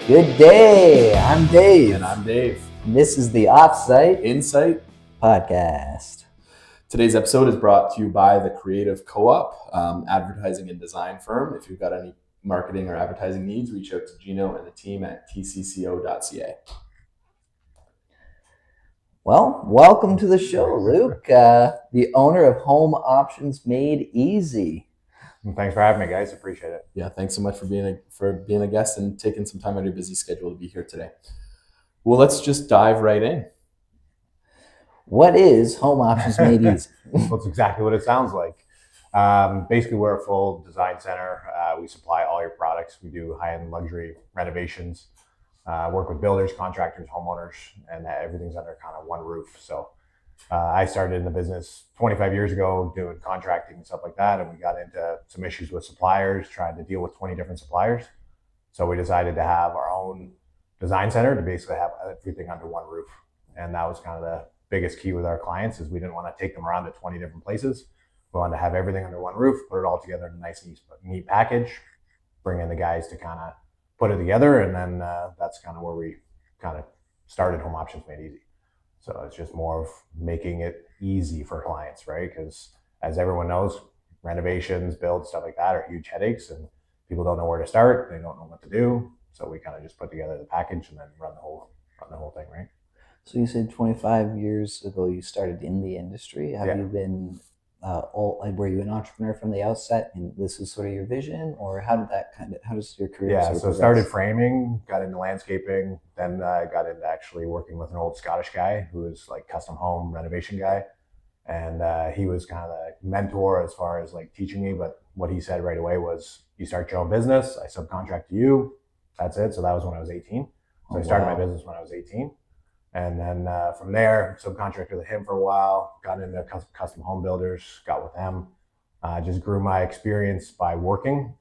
Good day. I'm Dave. And I'm Dave. And this is the OFFSITE Insight Podcast. Today's episode is brought to you by the Creative Co-op, advertising and design firm. If you've got any marketing or advertising needs, reach out to Gino and the team at tcco.ca. Well, welcome to the show, Luke, the owner of Home Options Made Easy. Thanks for having me, guys. Appreciate it. Yeah, thanks so much for being a guest and taking some time out of your busy schedule to be here today. Well, let's just dive right in. What is Home Options Made Easy? Well, it's exactly what it sounds like. Basically, we're a full design center. We supply all your products. We do high-end luxury renovations, work with builders, contractors, homeowners, and everything's under kind of one roof. So I started in the business 25 years ago doing contracting and stuff like that, and we got into some issues with suppliers, trying to deal with 20 different suppliers. So we decided to have our own design center to basically have everything under one roof. And that was kind of the biggest key with our clients, is we didn't want to take them around to 20 different places. We wanted to have everything under one roof, put it all together in a nice, neat package, bring in the guys to kind of put it together. And then that's kind of where we kind of started Home Options Made Easy. So it's just more of making it easy for clients, right? Because as everyone knows, renovations, builds, stuff like that are huge headaches, and people don't know where to start. They don't know what to do. So we kind of just put together the package and then run the whole thing, right? So you said 25 years ago you started in the industry. Have you been, were you an entrepreneur from the outset and this was sort of your vision, or how does your career sort of progress? Started framing, got into landscaping, then got into actually working with an old Scottish guy who was like custom home renovation guy. And he was kind of the mentor as far as like teaching me, but what he said right away was, you start your own business, I subcontract to you, that's it. So that was when I was 18. So I started my business when I was 18. And then from there, subcontracted with him for a while, got into custom home builders, got with them, just grew my experience by working.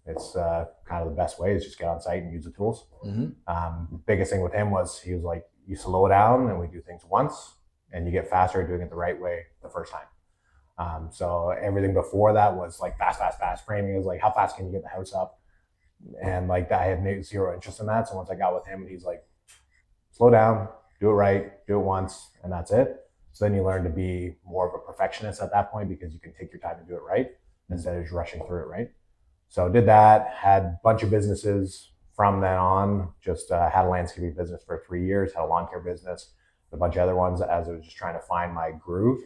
It's kind of the best way, is just get on site and use the tools. Mm-hmm. Biggest thing with him was, he was like, you slow down and we do things once, and you get faster at doing it the right way the first time. So everything before that was like fast. Framing is like, how fast can you get the house up? And like I had zero interest in that. So once I got with him, he's like, slow down, do it right, do it once, and that's it. So then you learn to be more of a perfectionist at that point, because you can take your time to do it right instead of just rushing through it, right? So did that, had a bunch of businesses from then on. Just had a landscaping business for 3 years, had a lawn care business, a bunch of other ones as I was just trying to find my groove.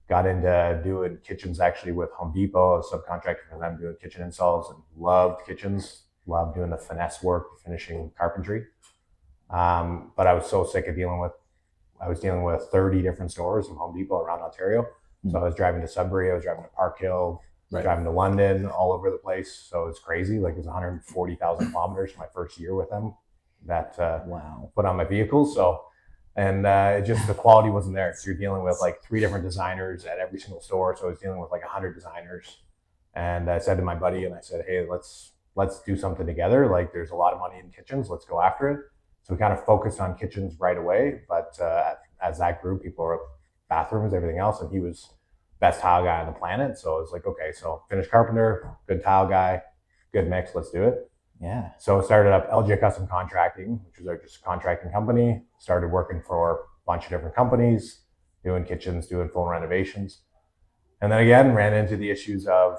Got into doing kitchens actually with Home Depot, a subcontractor for them, doing kitchen installs, and loved kitchens, loved doing the finesse work, finishing carpentry. But I was so sick of dealing with 30 different stores from Home Depot around Ontario. Mm-hmm. So I was driving to Sudbury, I was driving to Park Hill, driving to London, all over the place. So it's crazy. Like, it was 140,000 kilometers my first year with them that put on my vehicles. So, and it just, the quality wasn't there. So you're dealing with like 3 different designers at every single store. So I was dealing with like 100 designers. And I said to my buddy, and I said, hey, let's do something together. Like, there's a lot of money in kitchens. Let's go after it. So we kind of focused on kitchens right away, but as that grew, people were bathrooms, everything else, and he was best tile guy on the planet. So I was like, okay, so finished carpenter, good tile guy, good mix, let's do it. Yeah. So I started up LJ Custom Contracting, which was our just contracting company. Started working for a bunch of different companies, doing kitchens, doing full renovations. And then again, ran into the issues of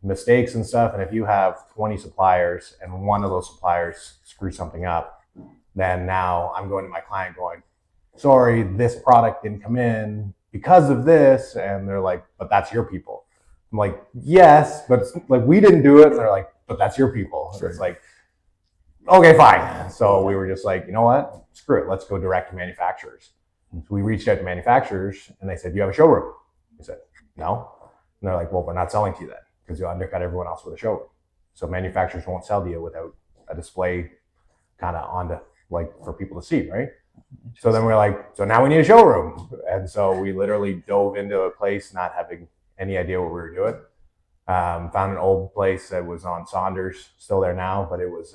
mistakes and stuff. And if you have 20 suppliers and one of those suppliers screws something up, then now I'm going to my client going, sorry, this product didn't come in because of this. And they're like, but that's your people. I'm like, yes, but it's like, we didn't do it. And they're like, but that's your people. Sure. It's like, okay, fine. So we were just like, you know what? Screw it. Let's go direct to manufacturers. So we reached out to manufacturers and they said, you have a showroom? We said, no. And they're like, well, we're not selling to you then, because you'll undercut everyone else with a showroom. So manufacturers won't sell to you without a display kind of onto, like, for people to see, right? So then we're like, so now we need a showroom. And so we literally dove into a place not having any idea what we were doing. Found an old place that was on Saunders, still there now, but it was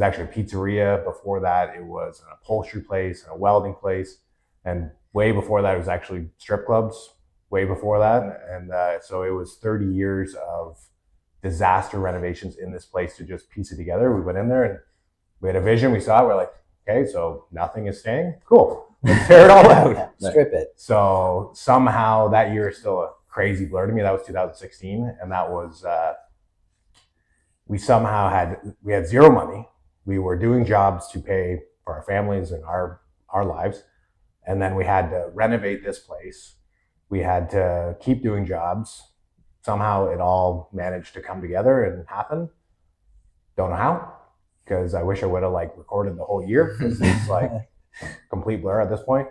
actually a pizzeria. Before that, it was an upholstery place and a welding place. And way before that, it was actually strip clubs, way before that. And so it was 30 years of disaster renovations in this place to just piece it together. We went in there and We had a vision, we saw it, we're like, okay, so nothing is staying, cool, let's tear it all out. Strip it. So somehow that year is still a crazy blur to me. That was 2016, and that was we had zero money. We were doing jobs to pay for our families and our lives, and then we had to renovate this place. We had to keep doing jobs. Somehow it all managed to come together and happen. Don't know how, because I wish I would have like recorded the whole year, because it's like complete blur at this point.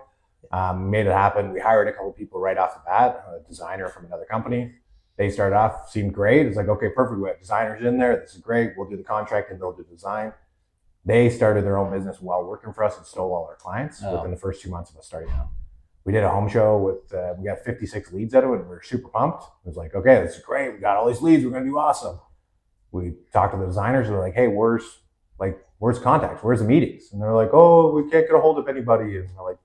Made it happen. We hired a couple people right off the bat, a designer from another company. They started off, seemed great. It's like, okay, perfect. We have designers in there. This is great. We'll do the contract and they'll do the design. They started their own business while working for us and stole all our clients within the first 2 months of us starting out. We did a home show with, we got 56 leads out of it, and we were super pumped. It was like, okay, this is great. We got all these leads. We're going to do awesome. We talked to the designers. And they're like, hey, where's contacts? Where's the meetings? And they're like, oh, we can't get a hold of anybody. And we're like,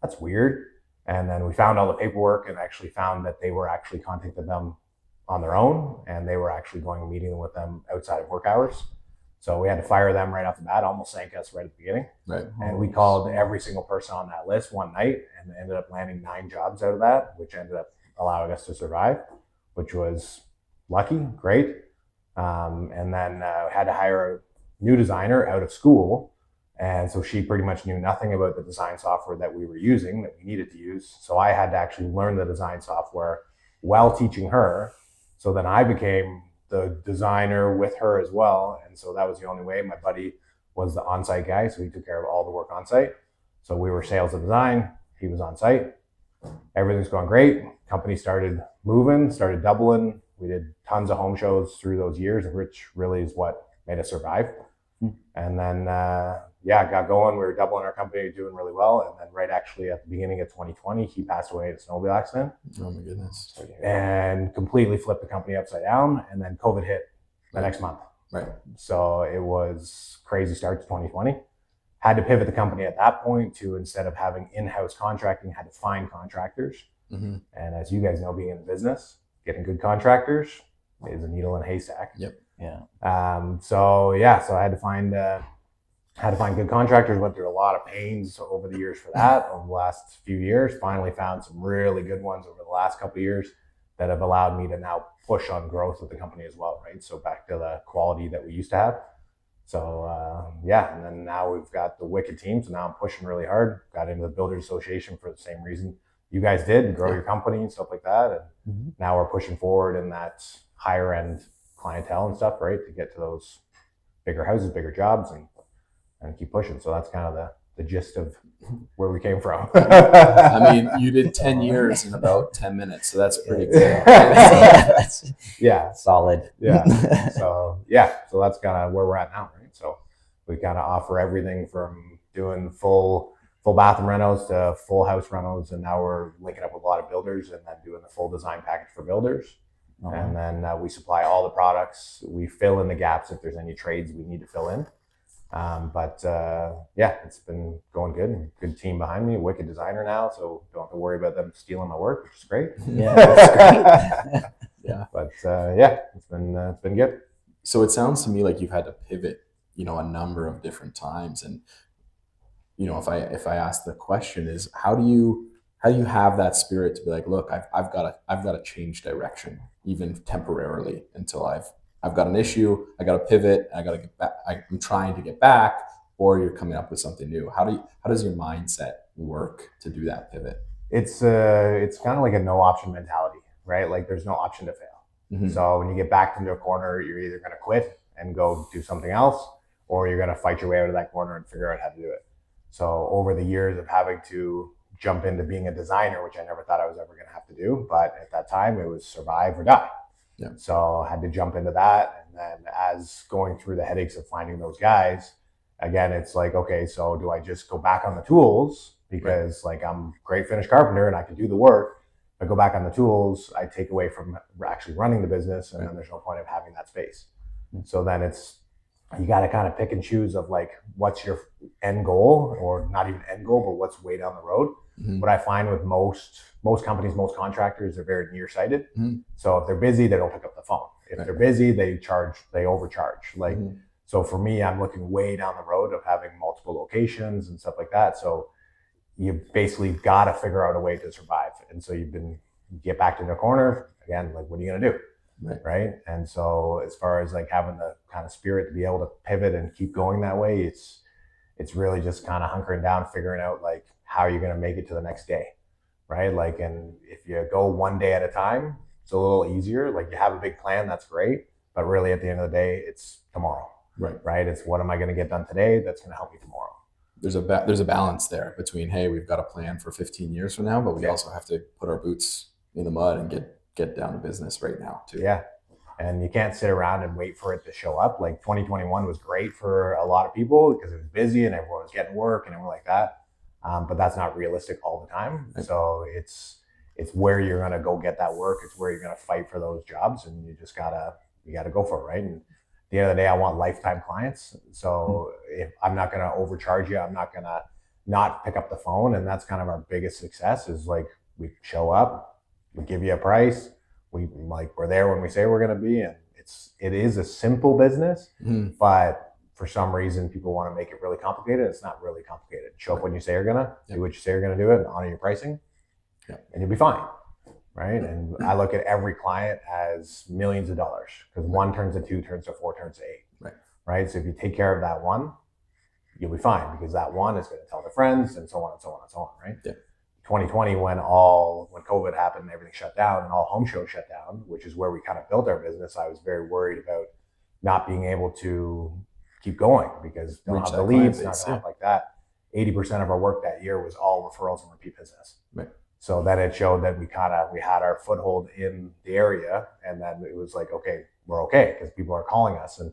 that's weird. And then we found all the paperwork and actually found that they were actually contacting them on their own, and they were actually going and meeting with them outside of work hours. So we had to fire them right off the bat, almost sank us right at the beginning. Right. And we called every single person on that list one night and ended up landing 9 jobs out of that, which ended up allowing us to survive, which was lucky, great. And then had to hire a new designer out of school. And so she pretty much knew nothing about the design software that we were using, that we needed to use. So I had to actually learn the design software while teaching her. So then I became the designer with her as well. And so that was the only way. My buddy was the on-site guy, so he took care of all the work on-site. So we were sales and design. He was on-site. Everything's going great. Company started moving, started doubling. We did tons of home shows through those years, which really is what made us survive. And then, got going. We were doubling our company, doing really well. And then right actually at the beginning of 2020, he passed away in a snowmobile accident. Oh my goodness. And completely flipped the company upside down. And then COVID hit the next month. Right. So it was crazy start to 2020. Had to pivot the company at that point to, instead of having in-house contracting, had to find contractors. Mm-hmm. And as you guys know, being in the business, getting good contractors is a needle in a haystack. Yep. Yeah. So I had to find good contractors. Went through a lot of pains over the years for that. Over the last few years, finally found some really good ones over the last couple of years that have allowed me to now push on growth with the company as well. Right. So back to the quality that we used to have. So and then now we've got the wicked team. So now I'm pushing really hard. Got into the Builders Association for the same reason you guys did, to grow your company and stuff like that. And now we're pushing forward in that higher end clientele and stuff, right, to get to those bigger houses, bigger jobs, and keep pushing. So that's kind of the gist of where we came from. I mean, you did 10 years in about 10 minutes, so that's pretty good. Yeah, solid. Yeah. So that's kind of where we're at now, right? So we kind of offer everything from doing full bathroom renos to full house renos, and now we're linking up with a lot of builders and then doing the full design package for builders. Uh-huh. And then we supply all the products. We fill in the gaps if there's any trades we need to fill in. It's been going good. Good team behind me, wicked designer now, so don't have to worry about them stealing my work, which is great. Yeah, that's great. Yeah. But it's been good. So it sounds to me like you've had to pivot, a number of different times. And if I ask the question is, how do you have that spirit to be like, look, I've got to change direction, even temporarily, until I've got an issue, I got to pivot, I got to get back, I'm trying to get back, or you're coming up with something new. How does your mindset work to do that pivot? It's kind of like a no option mentality, right? Like there's no option to fail. Mm-hmm. So when you get backed into a corner, you're either going to quit and go do something else, or you're going to fight your way out of that corner and figure out how to do it. So over the years of having to jump into being a designer, which I never thought I was ever going to have to do, but at that time it was survive or die. Yeah. So I had to jump into that. And then as going through the headaches of finding those guys, again, it's like, okay, so do I just go back on the tools? Because like I'm a great finished carpenter and I can do the work. If I go back on the tools, I take away from actually running the business, and then there's no point of having that space. So then you got to kind of pick and choose of like, what's your end goal, or not even end goal, but what's way down the road. Mm-hmm. What I find with most companies, most contractors, are very nearsighted. Mm-hmm. So if they're busy, they don't pick up the phone. If they're busy, they overcharge. So for me, I'm looking way down the road of having multiple locations and stuff like that. So you basically got to figure out a way to survive. And so get back to the corner again, like, what are you going to do? Right. And so as far as like having the kind of spirit to be able to pivot and keep going that way, it's really just kind of hunkering down, figuring out like how you're going to make it to the next day. Right. Like, and if you go one day at a time, it's a little easier. Like, you have a big plan, that's great. But really at the end of the day, it's tomorrow. Right. It's what am I going to get done today that's going to help me tomorrow. There's a balance there between, hey, we've got a plan for 15 years from now, but we also have to put our boots in the mud and get down to business right now too. Yeah. And you can't sit around and wait for it to show up. Like 2021 was great for a lot of people because it was busy and everyone was getting work and everything like that. But that's not realistic all the time. Right. So it's where you're going to go get that work. It's where you're going to fight for those jobs, and you gotta go for it, right? And at the end of the day, I want lifetime clients. So if I'm not going to overcharge you, I'm not going to not pick up the phone. And that's kind of our biggest success is like, we show up, we give you a price. We're there when we say we're going to be. And it is a simple business, but for some reason people want to make it really complicated. It's not really complicated. Show up when you say you're going to, do what you say you're going to do, and honor your pricing, and you'll be fine. Right. And I look at every client as millions of dollars, because one turns to two, turns to four, turns to eight. Right. So if you take care of that one, you'll be fine, because that one is going to tell their friends, and so on and so on and so on. Right. 2020, when COVID happened and everything shut down and all home shows shut down, which is where we kind of built our business, I was very worried about not being able to keep going, because don't have the leads, not gonna have like that. 80% of our work that year was all referrals and repeat business. Right. So then it showed that we had our foothold in the area, and then it was like, okay, we're okay, because people are calling us. And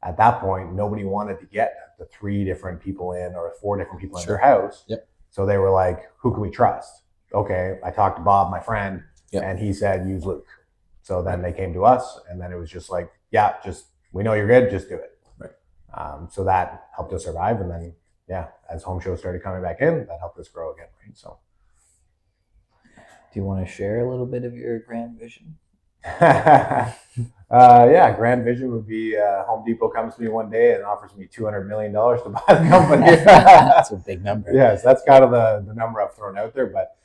at that point, nobody wanted to get the 3 different people in or 4 different people in their house. So they were like, who can we trust? Okay, I talked to Bob, my friend, and he said, use Luke. So then they came to us, and then it was just like, we know you're good, just do it. Right. So that helped us survive. And then, as home shows started coming back in, that helped us grow again. Right. So. Do you want to share a little bit of your grand vision? Grand vision would be Home Depot comes to me one day and offers me $200 million to buy the company. That's a big number. Yes, that's kind of the number I've thrown out there. But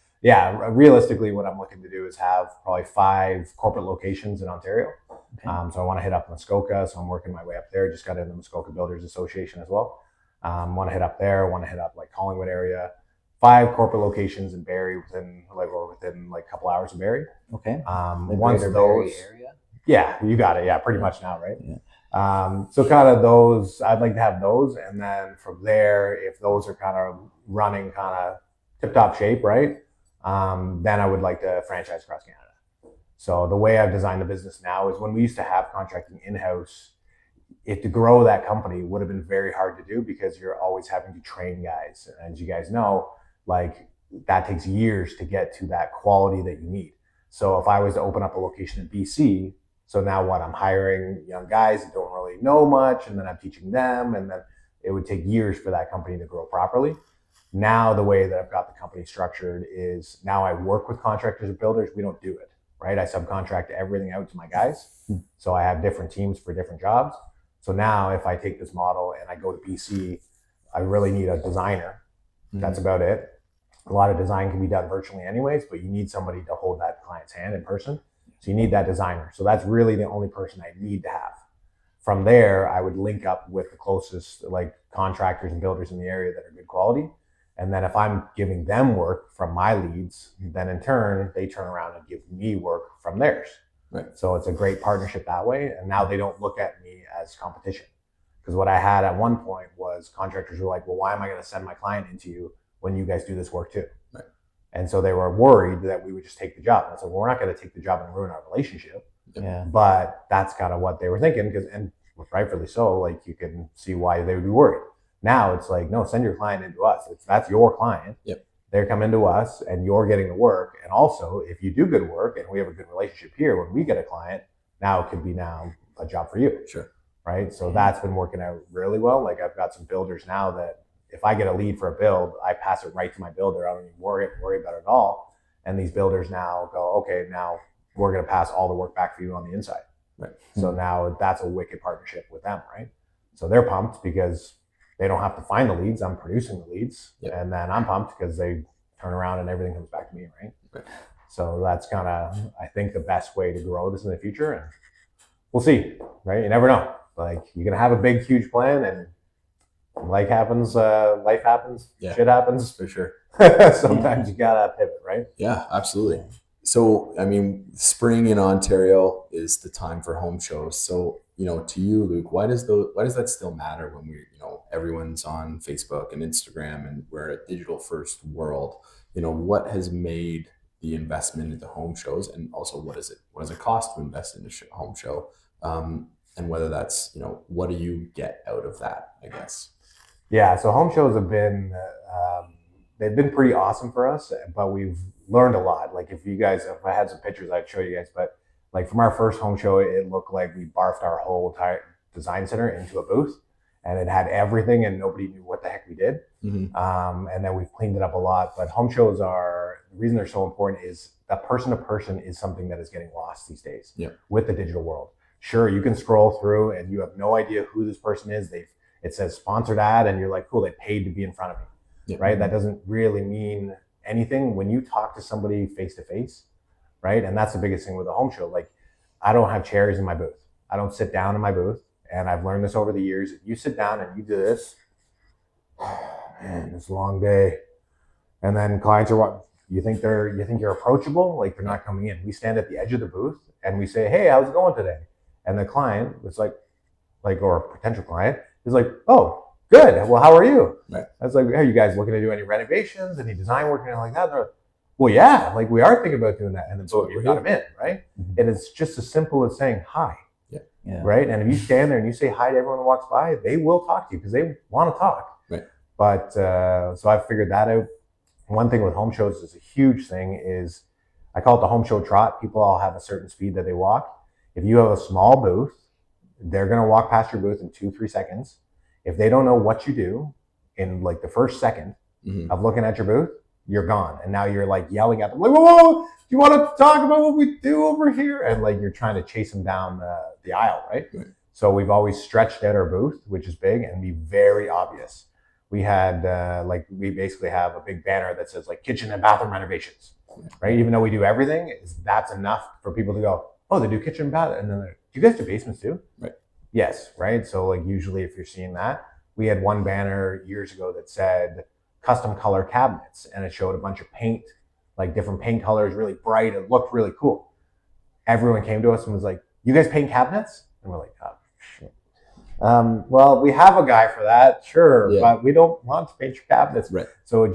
realistically, what I'm looking to do is have probably 5 corporate locations in Ontario. Okay. So I want to hit up Muskoka. So I'm working my way up there. Just got into the Muskoka Builders Association as well. Want to hit up there. Want to hit up like Collingwood area. 5 corporate locations in Barrie within a couple hours of Barrie. Okay. Once those Barrie area. Yeah, you got it. Yeah, pretty much now, right? Yeah. So kind of those, I'd like to have those, and then from there, if those are kind of running kind of tip-top shape, right? Then I would like to franchise across Canada. So the way I've designed the business now is, when we used to have contracting in-house, to grow that company would have been very hard to do, because you're always having to train guys. And as you guys know, like, that takes years to get to that quality that you need. So if I was to open up a location in BC, so now I'm hiring young guys that don't really know much, and then I'm teaching them, and then it would take years for that company to grow properly. Now the way that I've got the company structured is, now I work with contractors and builders. We don't do it, right? I subcontract everything out to my guys. So I have different teams for different jobs. So now if I take this model and I go to BC, I really need a designer. That's about it. A lot of design can be done virtually anyways, but you need somebody to hold that client's hand in person. So you need that designer. So that's really the only person I need to have. From there, I would link up with the closest like contractors and builders in the area that are good quality. And then if I'm giving them work from my leads, then in turn, they turn around and give me work from theirs. Right. So it's a great partnership that way. And now they don't look at me as competition. Because what I had at one point was contractors were like, well, why am I going to send my client into you when you guys do this work too? Right. And so they were worried that we would just take the job. And I said, well, we're not going to take the job and ruin our relationship. Yeah. But that's kind of what they were thinking, and rightfully so, like, you can see why they would be worried. Now it's like, no, send your client into us. That's your client. Yep. They're coming to us and you're getting the work. And also, if you do good work and we have a good relationship here, when we get a client, now it could be now a job for you. Sure. Right. So that's been working out really well. Like, I've got some builders now that if I get a lead for a build, I pass it right to my builder. I don't even worry about it at all. And these builders now go, okay, now we're going to pass all the work back for you on the inside. Right. So now that's a wicked partnership with them. Right. So they're pumped because they don't have to find the leads. I'm producing the leads. And then I'm pumped because they turn around and everything comes back to me, right? So that's kind of, I think, the best way to grow this in the future. And we'll see, right? You never know. Like, you're going to have a big, huge plan, and life happens, shit happens. For sure. Sometimes you gotta pivot, right? Yeah, absolutely. So, I mean, spring in Ontario is the time for home shows. So, to you, Luke, why does that still matter when everyone's on Facebook and Instagram and we're a digital first world? What has made the investment into home shows, and also what does it cost to invest in a home show? And whether that's, what do you get out of that, I guess? Yeah, so home shows have been, they've been pretty awesome for us, but we've learned a lot. Like, if I had some pictures, I'd show you guys, but like from our first home show, it looked like we barfed our whole entire design center into a booth, and it had everything and nobody knew what the heck we did. And then we've cleaned it up a lot, but home shows the reason they're so important is that person to person is something that is getting lost these days with the digital world. Sure, you can scroll through and you have no idea who this person is. It says sponsored ad and you're like, cool, they paid to be in front of me, right? That doesn't really mean anything when you talk to somebody face to face, right? And that's the biggest thing with a home show. Like, I don't have chairs in my booth. I don't sit down in my booth. And I've learned this over the years. If you sit down and you do this, man, it's a long day. And then clients are what? You think you're approachable? Like, they're not coming in. We stand at the edge of the booth and we say, hey, how's it going today? And the client was like, or a potential client is like, oh, good. Well, how are you? Right. I was like, are you guys looking to do any renovations, any design work, anything like that? They're like, well, yeah, like, we are thinking about doing that. And then boom, you got them in, right? And it's just as simple as saying hi, right? And if you stand there and you say hi to everyone who walks by, they will talk to you because they want to talk. Right. But so I've figured that out. One thing with home shows is a huge thing is, I call it the home show trot. People all have a certain speed that they walk. If you have a small booth, they're going to walk past your booth in 2-3 seconds. If they don't know what you do in like the first second of looking at your booth, you're gone. And now you're like yelling at them, like, whoa, do you want to talk about what we do over here? And like, you're trying to chase them down the aisle, right? So we've always stretched out our booth, which is big, and be very obvious. We had we basically have a big banner that says like kitchen and bathroom renovations, right? Even though we do everything, that's enough for people to go, oh, they do kitchen and bath, and then do you guys do basements too? Right. Yes, right. So like, usually if you're seeing that, we had one banner years ago that said custom color cabinets, and it showed a bunch of paint, like different paint colors, really bright. It looked really cool. Everyone came to us and was like, you guys paint cabinets? And we're like, oh, shit. Well, we have a guy for that, sure, but we don't want to paint your cabinets. Right. So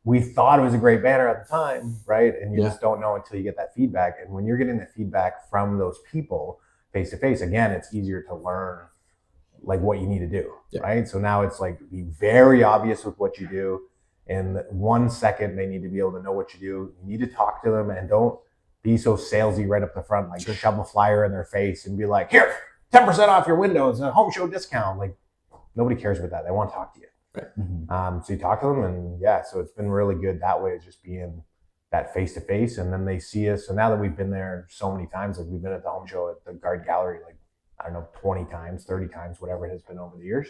we thought it was a great banner at the time, right? And you just don't know until you get that feedback. And when you're getting the feedback from those people face to face, again, it's easier to learn like what you need to do, right? So now it's like, be very obvious with what you do. In 1 second, they need to be able to know what you do. You need to talk to them, and don't be so salesy right up the front, like shove a flyer in their face and be like, here, 10% off your windows, a home show discount. Like, nobody cares about that. They want to talk to you. Right. So you talk to them, and so it's been really good that way, just being that face to face. And then they see us. So now that we've been there so many times, like, we've been at the home show at the Garden Gallery, like, I don't know, 20 times, 30 times, whatever it has been over the years.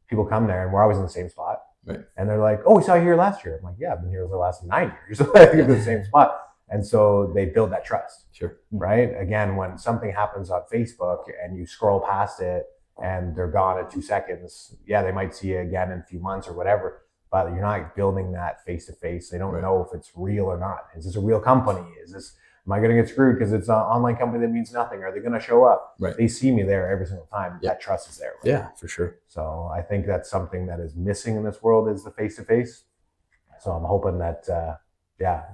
People come there and we're always in the same spot. Right. And they're like, oh, we saw you here last year. I'm like, yeah, I've been here for the last 9 years. Like, in the same spot. And so they build that trust. Sure. Right. Again, when something happens on Facebook and you scroll past it and they're gone in 2 seconds, they might see you again in a few months or whatever, but you're not building that face to face. They don't know if it's real or not. Is this a real company? Am I going to get screwed because it's an online company that means nothing? Are they going to show up? Right. They see me there every single time. That trust is there. Right? Yeah, for sure. So I think that's something that is missing in this world, is the face to face. So I'm hoping that,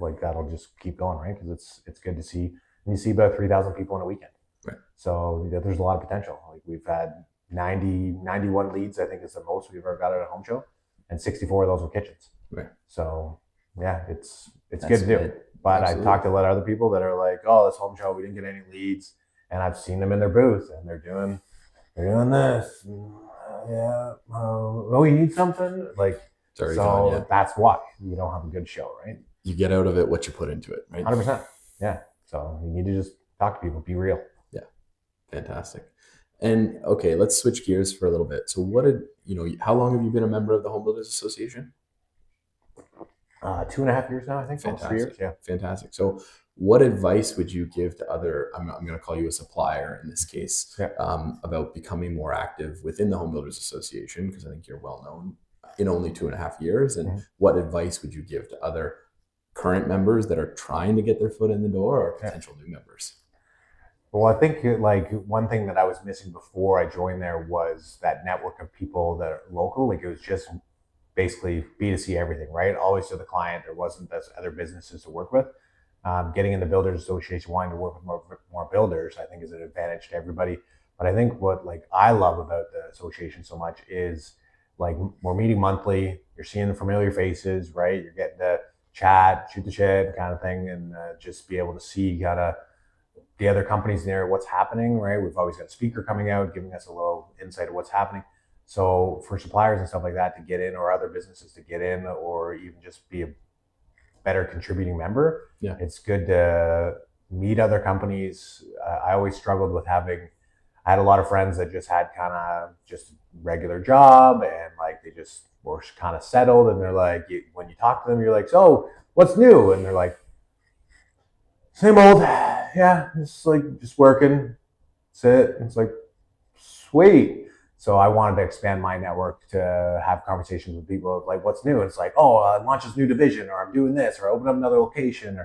like, that'll just keep going, right? Because it's good to see. And you see about 3,000 people in a weekend. Right. So there's a lot of potential. Like, we've had 91 leads, I think is the most we've ever got at a home show. And 64 of those were kitchens. Right. So it's good to do. But I've talked to a lot of other people that are like, oh, this home show, we didn't get any leads. And I've seen them in their booth and they're doing this. Oh, you need something? Like, that's why you don't have a good show, right? You get out of it what you put into it, right? 100%. Yeah. So you need to just talk to people, be real. Yeah. Fantastic. And okay, let's switch gears for a little bit. So how long have you been a member of the Home Builders Association? 2.5 years now, I think. Almost 3 years. Fantastic. Yeah. Fantastic. So what advice would you give to other, I'm going to call you a supplier in this case, Yeah. about becoming more active within the Home Builders Association? Because I think you're well known in only 2.5 years. And what advice would you give to other current members that are trying to get their foot in the door, or potential new members? Well, I think like one thing that I was missing before I joined there was that network of people that are local. Like it was just basically B2C everything, right? Always to the client. There wasn't those other businesses to work with. Getting in the Builders Association, wanting to work with more builders, I think is an advantage to everybody. But I think what like I love about the association so much is like we're meeting monthly. You're seeing the familiar faces, right? You're getting to chat, shoot the shit kind of thing, and just be able to see kind of the other companies there, what's happening, right? We've always got a speaker coming out, giving us a little insight of what's happening. So for suppliers and stuff like that to get in, or other businesses to get in, or even just be a better contributing member, it's good to meet other companies. I always struggled with I had a lot of friends that just had kind of just regular job, and like they just were kind of settled, and they're like, when you talk to them, you're like, so what's new? And they're like, same old. Yeah, just working. That's it. It's like, sweet. So I wanted to expand my network to have conversations with people like, what's new? And it's like, oh, I launched this new division, or I'm doing this, or I opened up another location,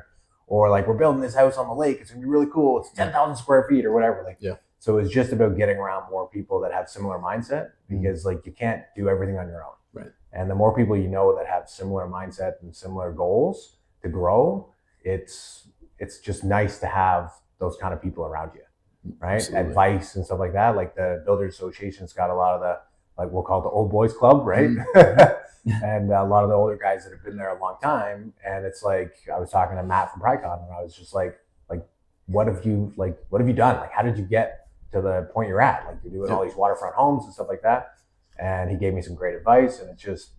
or like we're building this house on the lake. It's gonna be really cool. It's 10,000 square feet or whatever. Like, so it's just about getting around more people that have similar mindset, because like you can't do everything on your own. Right. And the more people you know that have similar mindset and similar goals to grow, it's just nice to have those kind of people around you, right? Absolutely. Advice and stuff like that. Like the Builders Association's got a lot of the, like we'll call it the old boys club, right? And a lot of the older guys that have been there a long time. And it's like, I was talking to Matt from Pricon, and I was just like, what have you done? Like, how did you get to the point you're at? Like, you're doing all these waterfront homes and stuff like that. And he gave me some great advice, and it's just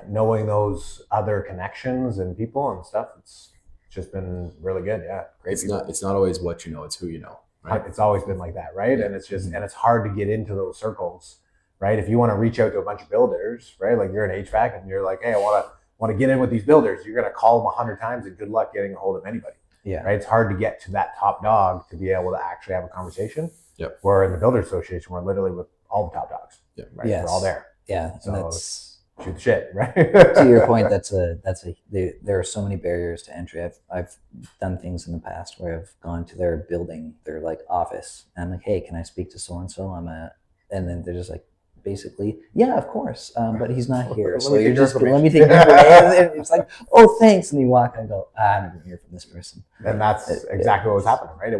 knowing those other connections and people and stuff. It's just been really good. Yeah. Great. It's not always what you know, it's who you know. Right? It's always been like that. Right. Yeah. And it's just, and it's hard to get into those circles, right? If you want to reach out to a bunch of builders, right? Like you're an HVAC and you're like, hey, I want to get in with these builders. You're going to call them 100 times and good luck getting a hold of anybody. Yeah. Right. It's hard to get to that top dog to be able to actually have a conversation. Yep. Where in the Builders Association, we're literally with all the top dogs. Yeah. Right. Yes. We're all there. Yeah. So and that's, shoot the shit, right? To your point, there are so many barriers to entry. I've done things in the past where I've gone to their building, their like office, and I'm like, hey, can I speak to so and so? And then they're just like, basically, yeah, of course, but he's not here. So you're just let me take your information. It's like, oh, thanks, and you walk and go, I'm never hear from this person. And that's exactly what was happening, right?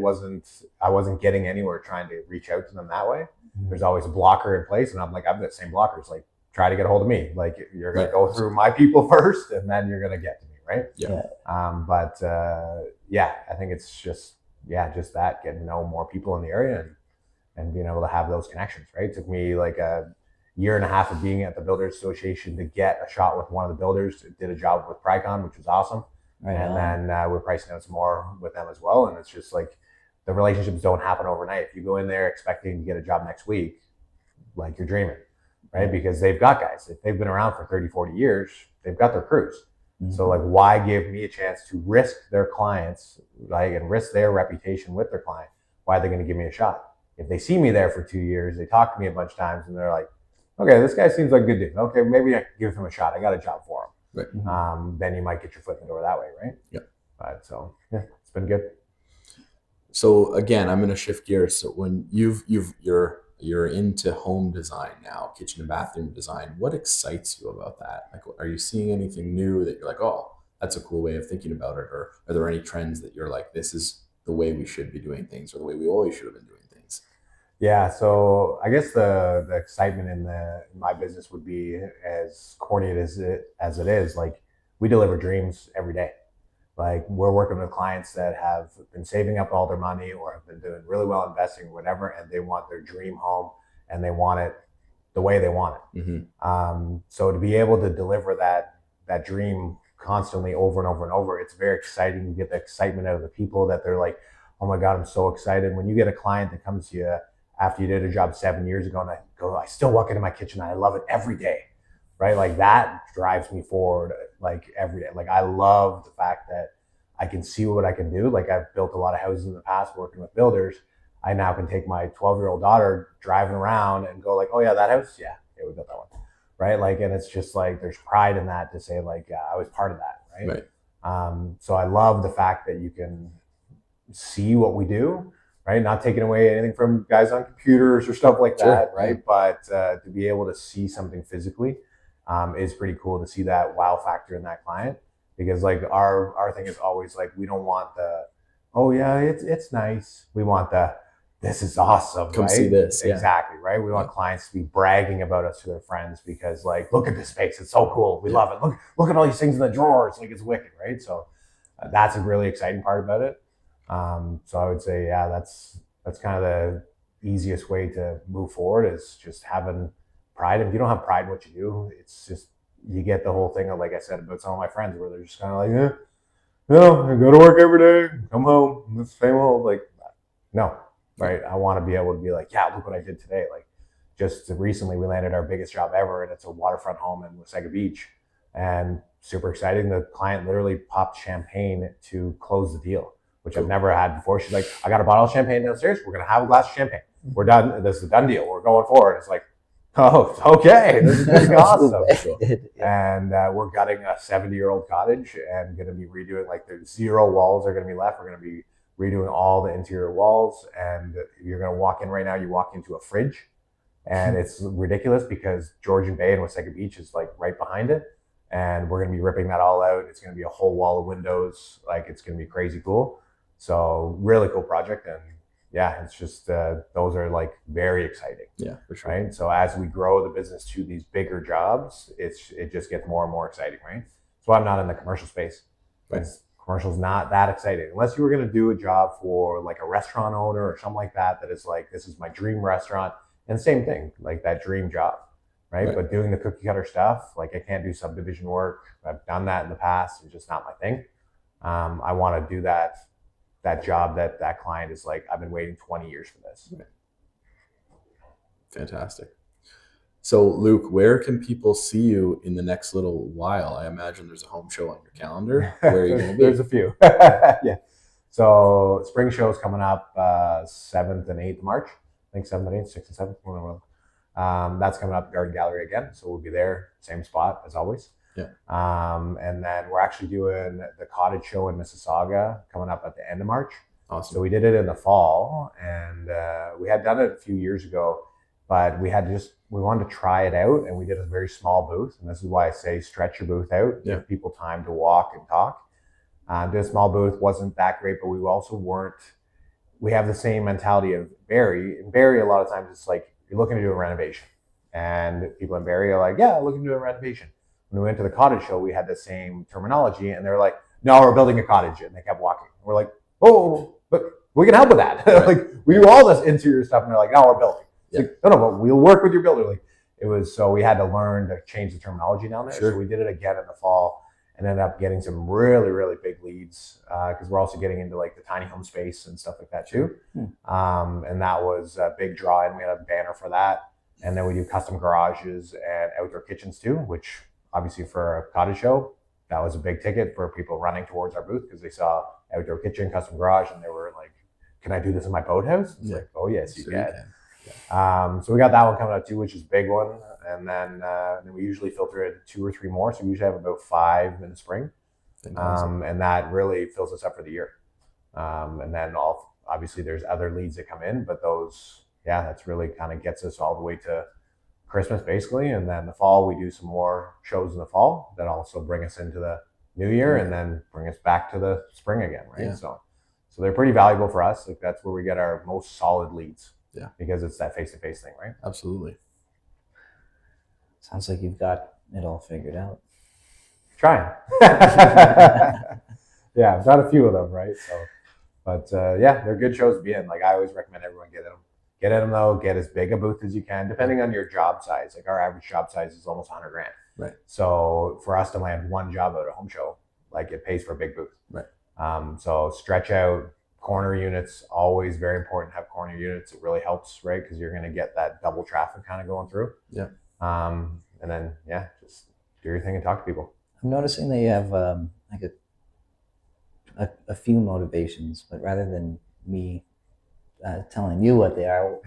I wasn't getting anywhere trying to reach out to them that way. There's always a blocker in place, and I'm like, I've got the same blockers. Like, try to get a hold of me. Like, you're going to go through my people first, and then you're going to get to me, right? Yeah. I think it's just that, getting to know more people in the area and being able to have those connections, right? It took me like a year and a half of being at the Builders Association to get a shot with one of the builders. Did a job with Pricon, which was awesome. Right. And then we're pricing out some more with them as well. And it's just like, the relationships don't happen overnight. If you go in there expecting to get a job next week, like, you're dreaming, right? Because they've got guys. If they've been around for 30, 40 years, they've got their crews. Mm-hmm. So like, why give me a chance to risk their clients, like, and risk their reputation with their client? Why are they going to give me a shot? If they see me there for 2 years, they talk to me a bunch of times, and they're like, okay, this guy seems like a good dude. Okay, maybe I can give him a shot. I got a job for him. Right. Then you might get your foot in the door that way, right? Yeah. But so yeah, it's been good. So again, I'm going to shift gears. So when you're into home design now, kitchen and bathroom design, what excites you about that? Like, are you seeing anything new that you're like, oh, that's a cool way of thinking about it? Or are there any trends that you're like, this is the way we should be doing things, or the way we always should have been doing things? Yeah, so I guess the excitement in my business would be, as corny as it is, like, we deliver dreams every day. Like, we're working with clients that have been saving up all their money, or have been doing really well investing or whatever, and they want their dream home, and they want it the way they want it. Mm-hmm. So to be able to deliver that dream constantly over and over and over, it's very exciting. You get the excitement out of the people that they're like, oh my God, I'm so excited. When you get a client that comes to you after you did a job 7 years ago, and I still walk into my kitchen and I love it every day, right? Like that drives me forward like every day. Like I love the fact that I can see what I can do. Like I've built a lot of houses in the past working with builders. I now can take my 12-year-old daughter driving around and go like, oh yeah, that house, yeah, we built that one, right? Like, and it's just like there's pride in that to say like I was part of that, right? So I love the fact that you can see what we do, right? Not taking away anything from guys on computers or stuff like that, right? But to be able to see something physically is pretty cool to see that wow factor in that client, because like our thing is always like we don't want the, oh yeah, it's nice. We want the, this is awesome. Come right? see this. Exactly, right? We want clients to be bragging about us to their friends because like, look at this space. It's so cool. We love it. Look at all these things in the drawers. Like it's wicked, right? So that's a really exciting part about it. So I would say, yeah, that's kind of the easiest way to move forward is just having pride. If you don't have pride in what you do, it's just, you get the whole thing of, like I said, about some of my friends where they're just kind of like, yeah, no, I go to work every day, come home, it's the same old, like, no, right? I want to be able to be like, yeah, look what I did today. Like just recently we landed our biggest job ever, and it's a waterfront home in Wasaga Beach, and super exciting. The client literally popped champagne to close the deal, which I've never had before. She's like, I got a bottle of champagne downstairs. We're going to have a glass of champagne. We're done. This is a done deal. We're going forward. It's like, oh, okay. This is going to be awesome. And we're gutting a 70-year-old cottage and going to be redoing, like there's 0 walls are going to be left. We're going to be redoing all the interior walls. And you're going to walk in right now. You walk into a fridge, and it's ridiculous because Georgian Bay and Wasaga Beach is like right behind it. And we're going to be ripping that all out. It's going to be a whole wall of windows. Like it's going to be crazy cool. So really cool project. And yeah, it's just, those are like very exciting. Yeah, for sure. Right. So as we grow the business to these bigger jobs, it just gets more and more exciting. Right. So I'm not in the commercial space. Right. Commercial's not that exciting unless you were going to do a job for like a restaurant owner or something like that. That is like, this is my dream restaurant. And same thing, like that dream job. Right. But doing the cookie cutter stuff, like I can't do subdivision work. I've done that in the past. It's just not my thing. I want to do that job that client is like, I've been waiting 20 years for this. Right. Fantastic. So Luke, where can people see you in the next little while? I imagine there's a home show on your calendar. Where are you going to be? There's a few. Yeah. So spring show is coming up 7th and 8th March. I think 7th and 8th, 6th and 7th. That's coming up at Garden Gallery again. So we'll be there, same spot as always. Yeah. And then we're actually doing the cottage show in Mississauga coming up at the end of March. Awesome. So we did it in the fall, and we had done it a few years ago, but we wanted to try it out, and we did a very small booth. And this is why I say stretch your booth out, give people time to walk and talk. Did a small booth, wasn't that great, but we have the same mentality of Barrie. In Barrie, a lot of times it's like, you're looking to do a renovation, and people in Barrie are like, yeah, looking to do a renovation. When we went to the cottage show, we had the same terminology, and they're like, no, we're building a cottage. And they kept walking. We're like, oh, but we can help with that. Right. Like we do all this interior stuff, and they're like, no, we're building. It's like, no, but we'll work with your builder. Like it was, so we had to learn to change the terminology down there. Sure. So we did it again in the fall and ended up getting some really, really big leads because we're also getting into like the tiny home space and stuff like that too. And that was a big draw, and we had a banner for that. And then we do custom garages and outdoor kitchens too, which obviously for a cottage show, that was a big ticket for people running towards our booth because they saw outdoor kitchen, custom garage, and they were like, can I do this in my boathouse? It's like, oh yes, you can. Yeah. So we got that one coming up too, which is a big one. And then we usually filter it 2 or 3 more. So we usually have about 5 in the spring. And that really fills us up for the year. And then obviously there's other leads that come in, but those, that's really kind of gets us all the way to Christmas basically. And then the fall, we do some more shows in the fall that also bring us into the new year and then bring us back to the spring again. Right. Yeah. So they're pretty valuable for us. Like that's where we get our most solid leads. Yeah. Because it's that face-to-face thing, right? Absolutely. Sounds like you've got it all figured out. Trying. Yeah, I've done a few of them, right? So, but they're good shows to be in. Like I always recommend everyone get in them. Get in them though. Get as big a booth as you can, depending on your job size. Like our average job size is almost $100,000. Right. So for us to land one job at a home show, like it pays for a big booth. Right. So stretch out, corner units, always very important to have corner units. It really helps, right? Because you're going to get that double traffic kind of going through. Yeah. And then, just do your thing and talk to people. I'm noticing that you have like a few motivations, but rather than me telling you what they are,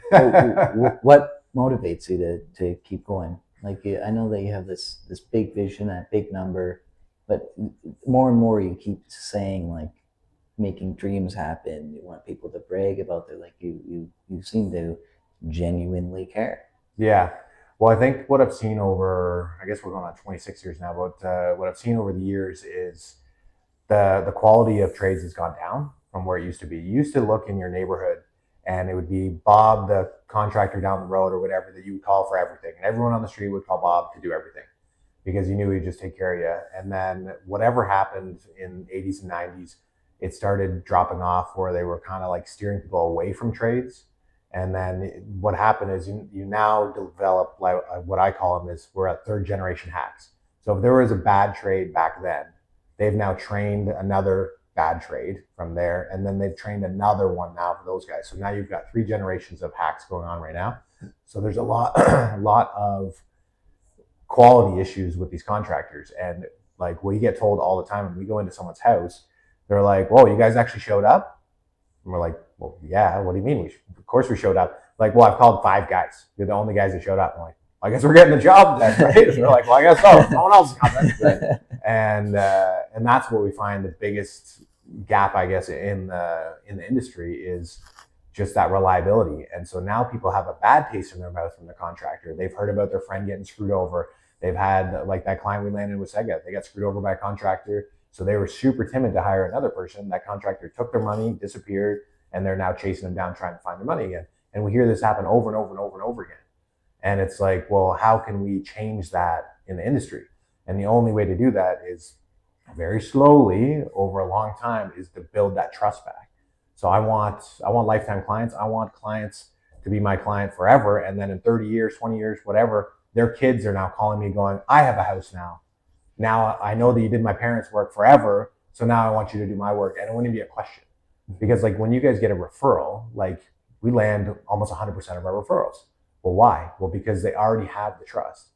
what motivates you to keep going? Like, I know that you have this big vision, that big number, but more and more you keep saying, like, making dreams happen. You want people to brag about their, like, you seem to genuinely care. Yeah. Well, I think what I've seen over, I guess we're going on 26 years now, but what I've seen over the years is the quality of trades has gone down from where it used to be. You used to look in your neighborhood and it would be Bob, the contractor down the road or whatever, that you would call for everything. And everyone on the street would call Bob to do everything because you knew he'd just take care of you. And then whatever happened in 80s and 90s, it started dropping off where they were kind of like steering people away from trades. And then what happened is you now develop, like what I call them is, we're at third generation hacks. So if there was a bad trade back then, they've now trained another bad trade from there, and then they've trained another one now for those guys. So now you've got 3 generations of hacks going on right now. So there's a lot of quality issues with these contractors. And like, we get told all the time when we go into someone's house, they're like, "Whoa, you guys actually showed up?" And we're like, "Well, yeah, what do you mean? Of course we showed up." Like, "Well, I've called 5 guys. You're the only guys that showed up." I'm like, "I guess we're getting the job then, right?" And they're like, "Well, I guess so. No one else is coming." And that's what we find the biggest gap, I guess, in the industry is just that reliability. And so now people have a bad taste in their mouth from the contractor. They've heard about their friend getting screwed over. They've had, like that client we landed with Sega, they got screwed over by a contractor. So they were super timid to hire another person. That contractor took their money, disappeared, and they're now chasing them down, trying to find their money again. And we hear this happen over and over and over and over again. And it's like, well, how can we change that in the industry? And the only way to do that is very slowly over a long time is to build that trust back. So I want lifetime clients. I want clients to be my client forever. And then in 30 years, 20 years, whatever, their kids are now calling me going, "I have a house now. Now I know that you did my parents' work forever. So now I want you to do my work." And it wouldn't be a question. Because like when you guys get a referral, like we land almost 100% of our referrals. Well, why? Well, because they already have the trust.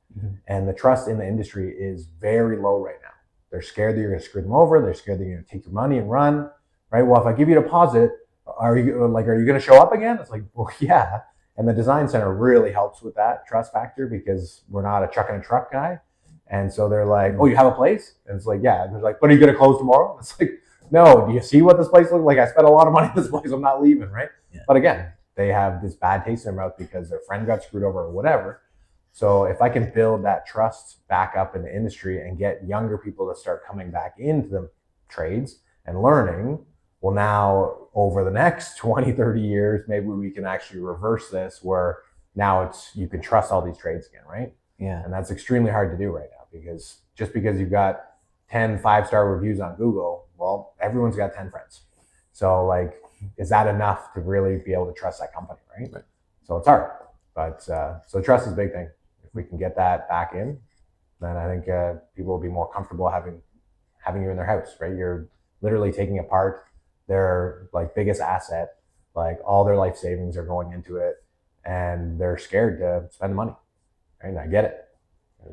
And the trust in the industry is very low right now. They're scared that you're going to screw them over. They're scared that you're going to take your money and run, right? Well, if I give you a deposit, are you going to show up again? It's like, well, yeah. And the design center really helps with that trust factor because we're not a truck and a truck guy. And so they're like, "Oh, you have a place?" And it's like, "Yeah." And they're like, "But are you going to close tomorrow?" And it's like, "No, do you see what this place looks like? I spent a lot of money on this place. I'm not leaving," right? Yeah. But again, they have this bad taste in their mouth because their friend got screwed over or whatever. So if I can build that trust back up in the industry and get younger people to start coming back into the trades and learning, well, now over the next 20, 30 years, maybe we can actually reverse this where now you can trust all these trades again, right? Yeah. And that's extremely hard to do right now because just because you've got 10 5-star reviews on Google, well, everyone's got 10 friends. So like, is that enough to really be able to trust that company, right? So it's hard, but so trust is a big thing. If we can get that back in, then I think people will be more comfortable having you in their house, right? You're literally taking apart their like biggest asset, like all their life savings are going into it, and they're scared to spend the money, right? And I get it.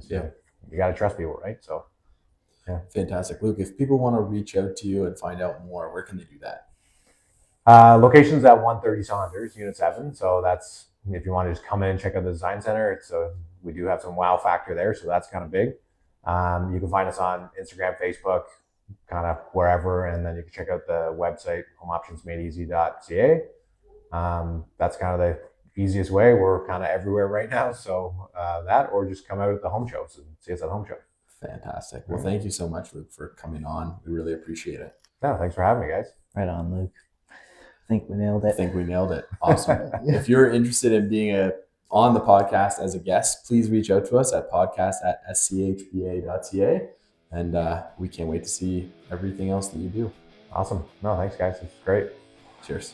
Yeah, you got to trust people, right? So, yeah. Fantastic, Luke. If people want to reach out to you and find out more, where can they do that? Location's at 130 Saunders, Unit 7. So that's, if you want to just come in and check out the design center, we do have some wow factor there. So that's kind of big. You can find us on Instagram, Facebook, kind of wherever. And then you can check out the website, homeoptionsmadeeasy.ca. That's kind of the easiest way. We're kind of everywhere right now. So that, or just come out at the home shows and see us at the home show. Fantastic. Well, thank you so much, Luke, for coming on. We really appreciate it. No, thanks for having me, guys. Right on, Luke. I think we nailed it. Awesome. If you're interested in being on the podcast as a guest, please reach out to us at podcast@schpa.ca. And we can't wait to see everything else that you do. Awesome. No, thanks, guys. It's great. Cheers.